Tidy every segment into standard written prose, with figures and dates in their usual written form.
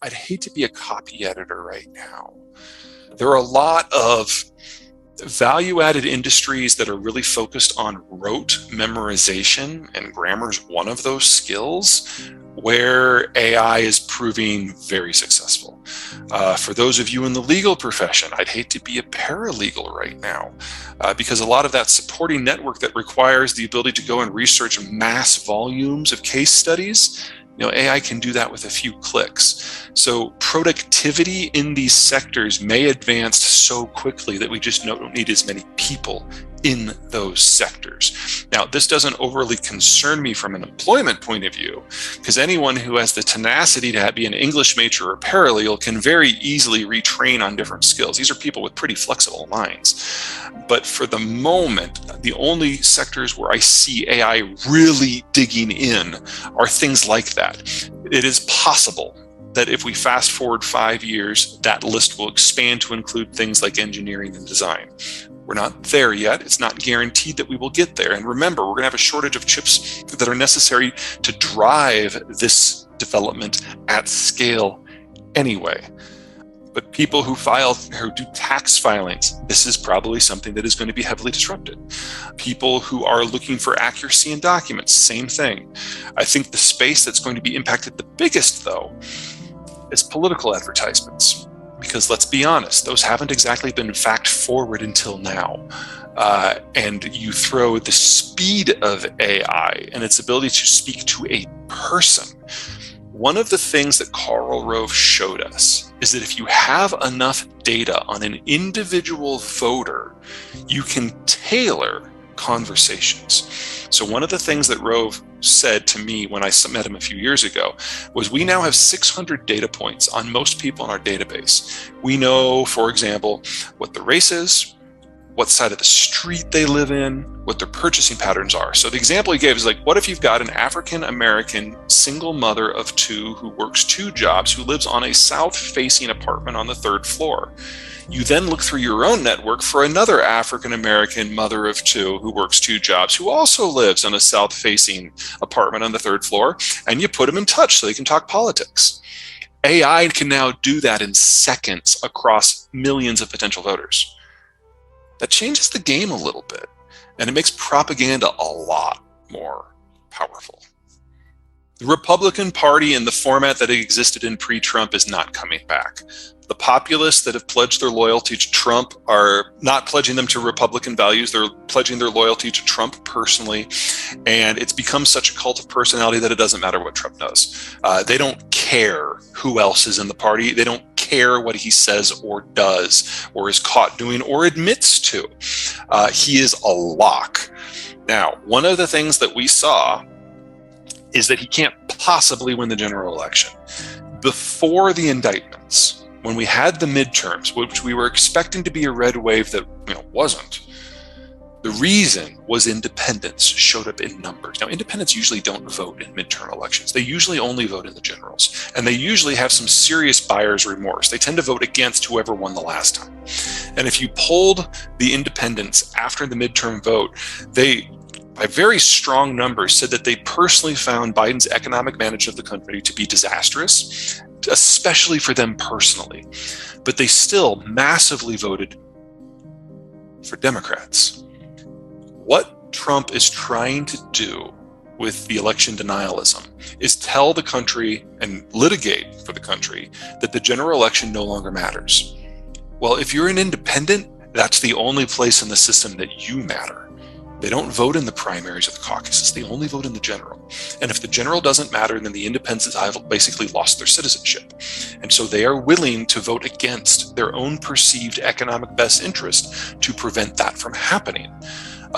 I'd hate to be a copy editor right now. There are a lot of value-added industries that are really focused on rote memorization, and grammar is one of those skills where AI is proving very successful. For those of you in the legal profession, I'd hate to be a paralegal right now because a lot of that supporting network that requires the ability to go and research mass volumes of case studies, AI can do that with a few clicks. So productivity in these sectors may advance so quickly that we just don't need as many people in those sectors. Now, this doesn't overly concern me from an employment point of view, because anyone who has the tenacity to be an English major or paralegal can very easily retrain on different skills. These are people with pretty flexible minds. But for the moment, the only sectors where I see AI really digging in are things like that. It is possible that if we fast forward 5 years, that list will expand to include things like engineering and design. We're not there yet. It's not guaranteed that we will get there. And remember, we're going to have a shortage of chips that are necessary to drive this development at scale anyway. But people who do tax filings, this is probably something that is going to be heavily disrupted. People who are looking for accuracy in documents, same thing. I think the space that's going to be impacted the biggest, though, is political advertisements. Because let's be honest, those haven't exactly been fact forward until now. And you throw the speed of AI and its ability to speak to a person. One of the things that Karl Rove showed us is that if you have enough data on an individual voter, you can tailor conversations. So one of the things that Rove said to me when I met him a few years ago was, we now have 600 data points on most people in our database. We know, for example, what the race is, what side of the street they live in, what their purchasing patterns are. So the example he gave is like, what if you've got an African-American single mother of two who works 2 jobs, who lives on a south-facing apartment on the 3rd floor? You then look through your own network for another African-American mother of 2 who works 2 jobs, who also lives on a south-facing apartment on the 3rd floor, and you put them in touch so they can talk politics. AI can now do that in seconds across millions of potential voters. That changes the game a little bit, and it makes propaganda a lot more powerful. The Republican Party in the format that it existed in pre-Trump is not coming back. The populists that have pledged their loyalty to Trump are not pledging them to Republican values. They're pledging their loyalty to Trump personally. And it's become such a cult of personality that it doesn't matter what Trump does. They don't care who else is in the party. They don't care what he says or does or is caught doing or admits to. He is a lock. Now, one of the things that we saw is that he can't possibly win the general election. Before the indictments, when we had the midterms, which we were expecting to be a red wave that wasn't, the reason was independents showed up in numbers. Now, independents usually don't vote in midterm elections. They usually only vote in the generals. And they usually have some serious buyer's remorse. They tend to vote against whoever won the last time. And if you polled the independents after the midterm vote, they, by very strong numbers, said that they personally found Biden's economic management of the country to be disastrous, especially for them personally. But they still massively voted for Democrats. What Trump is trying to do with the election denialism is tell the country and litigate for the country that the general election no longer matters. Well, if you're an independent, that's the only place in the system that you matter. They don't vote in the primaries or the caucuses. They only vote in the general. And if the general doesn't matter, then the independents have basically lost their citizenship. And so they are willing to vote against their own perceived economic best interest to prevent that from happening.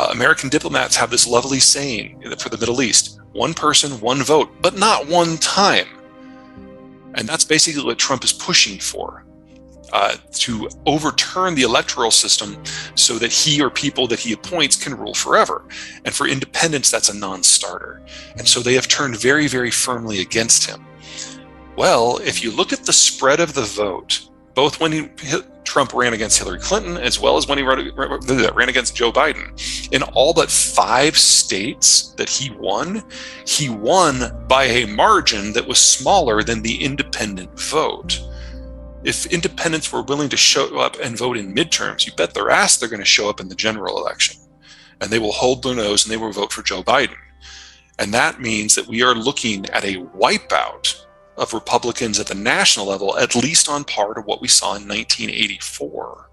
American diplomats have this lovely saying for the Middle East: one person, one vote, but not one time. And that's basically what Trump is pushing for. To overturn the electoral system so that he or people that he appoints can rule forever. And for independents, that's a non-starter. And so they have turned very, very firmly against him. Well, if you look at the spread of the vote both when Trump ran against Hillary Clinton as well as when he ran against Joe Biden. In all but 5 states that he won by a margin that was smaller than the independent vote. If independents were willing to show up and vote in midterms, you bet their ass they're going to show up in the general election. And they will hold their nose and they will vote for Joe Biden. And that means that we are looking at a wipeout of Republicans at the national level, at least on par to what we saw in 1984.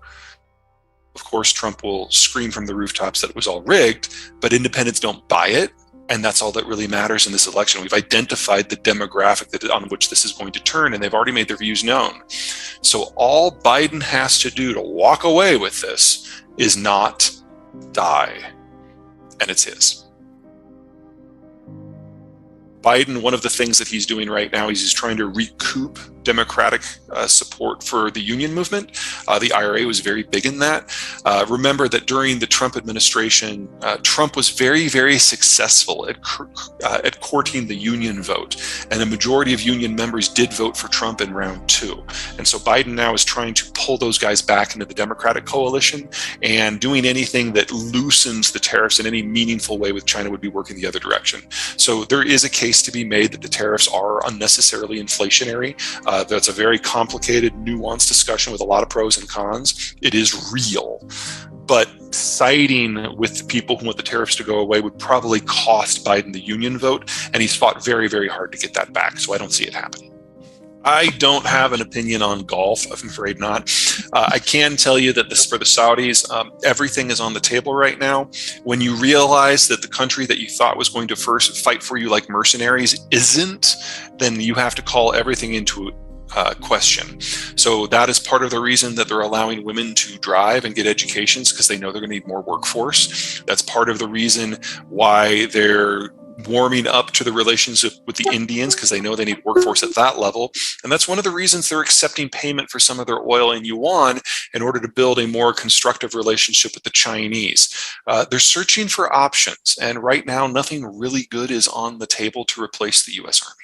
Of course, Trump will scream from the rooftops that it was all rigged, but independents don't buy it. And that's all that really matters in this election. We've identified the demographic on which this is going to turn, and they've already made their views known. So all Biden has to do to walk away with this is not die. And it's his. Biden, one of the things that he's doing right now is he's trying to recoup Democratic support for the union movement. The IRA was very big in that. Remember that during the Trump administration, Trump was very, very successful at courting the union vote. And a majority of union members did vote for Trump in round 2. And so Biden now is trying to pull those guys back into the Democratic coalition, and doing anything that loosens the tariffs in any meaningful way with China would be working the other direction. So there is a case to be made that the tariffs are unnecessarily inflationary. That's a very complicated, nuanced discussion with a lot of pros and cons. It is real, but siding with the people who want the tariffs to go away would probably cost Biden the union vote, and he's fought very, very hard to get that back, so I don't see it happening. I don't have an opinion on golf, I'm afraid not. I can tell you that for the Saudis, everything is on the table right now. When you realize that the country that you thought was going to first fight for you like mercenaries isn't, then you have to call everything into question. So that is part of the reason that they're allowing women to drive and get educations, because they know they're going to need more workforce. That's part of the reason why they're warming up to the relationship with the Indians, because they know they need workforce at that level. And that's one of the reasons they're accepting payment for some of their oil in yuan in order to build a more constructive relationship with the Chinese. They're searching for options. And right now, nothing really good is on the table to replace the US Army.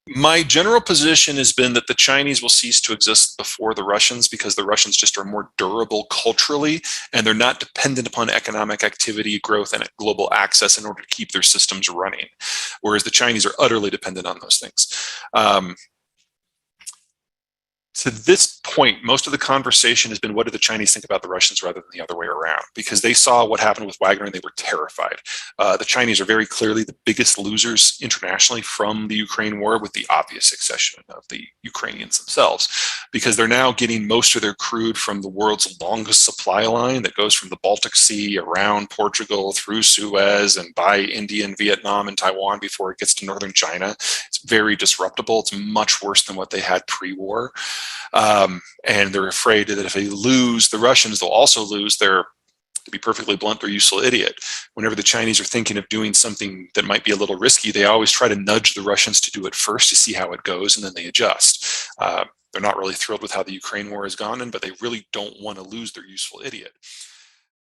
My general position has been that the Chinese will cease to exist before the Russians, because the Russians just are more durable culturally, and they're not dependent upon economic activity, growth, and global access in order to keep their systems running, whereas the Chinese are utterly dependent on those things. To this point, most of the conversation has been, what do the Chinese think about the Russians rather than the other way around? Because they saw what happened with Wagner and they were terrified. The Chinese are very clearly the biggest losers internationally from the Ukraine war, with the obvious exception of the Ukrainians themselves, because they're now getting most of their crude from the world's longest supply line that goes from the Baltic Sea around Portugal through Suez and by India and Vietnam and Taiwan before it gets to northern China. It's very disruptible. It's much worse than what they had pre-war. And they're afraid that if they lose the Russians, they'll also lose their, to be perfectly blunt, their useful idiot. Whenever the Chinese are thinking of doing something that might be a little risky, they always try to nudge the Russians to do it first to see how it goes, and then they adjust. They're not really thrilled with how the Ukraine war has gone, but they really don't want to lose their useful idiot.